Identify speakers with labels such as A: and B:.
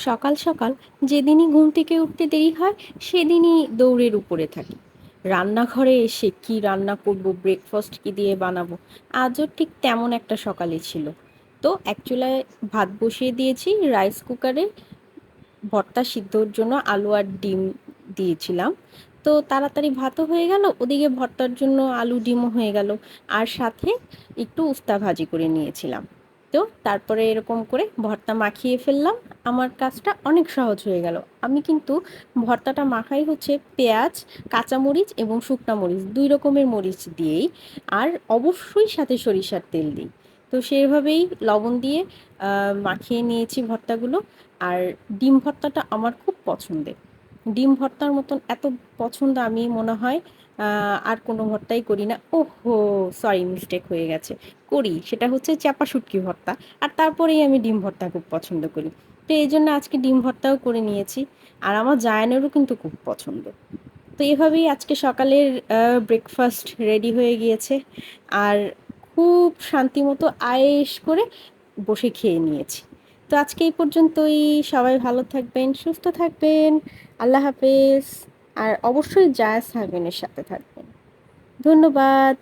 A: সকাল সকাল যেদিনই ঘুম থেকে উঠতে দেরি হয় সেদিনই দৌড়ের উপরে থাকি। রান্নাঘরে এসে কি রান্না করব, ব্রেকফাস্ট কি দিয়ে বানাবো, আজও ঠিক তেমন একটা সকালে ছিল। তো এক চুলায় ভাত বসিয়ে দিয়েছি, রাইস কুকারে ভর্তা সিদ্ধর জন্য আলু আর ডিম দিয়েছিলাম। তো তাড়াতাড়ি ভাতও হয়ে গেল, ওদিকে ভর্তার জন্য আলু ডিমও হয়ে গেল, আর সাথে একটু উস্তা ভাজি করে নিয়েছিলাম। তো তারপরে এরকম করে ভর্তা মাখিয়ে ফেললাম। আমার কাজটা অনেক সহজ হয়ে গেল। আমি কিন্তু ভর্তাটা মাখাই হচ্ছে পেঁয়াজ, কাঁচামরিচ এবং শুকনা মরিচ, দুই রকমের মরিচ দিয়েই, আর অবশ্যই সাথে সরিষার তেল দিই। তো সেভাবেই লবণ দিয়ে মাখিয়ে নিয়েছি ভর্তাগুলো। আর ডিম ভর্তাটা আমার খুব পছন্দের। ডিম ভর্তার মতন এত পছন্দ আমি মনে হয় আর কোনো ভর্তাই করি না। ওহো, সরি, মিস্টেক হয়ে গেছে। করি, সেটা হচ্ছে চাপা শুটকি ভর্তা। আর তারপরেই আমি ডিম ভর্তা খুব পছন্দ করি। তো এই জন্য আজকে ডিম ভর্তাও করে নিয়েছি। আর আমার জায়ানেরও কিন্তু খুব পছন্দ। তো এভাবেই আজকে সকালের ব্রেকফাস্ট রেডি হয়ে গিয়েছে। আর খুব শান্তিমতো আয়েশ করে বসে খেয়ে নিয়েছি। তো আজকে এই পর্যন্তই। সবাই ভালো থাকবেন, সুস্থ থাকবেন। আল্লাহ হাফেজ। আর অবশ্যই জায়াজ সাহেবেনের সাথে থাকবেন। ধন্যবাদ।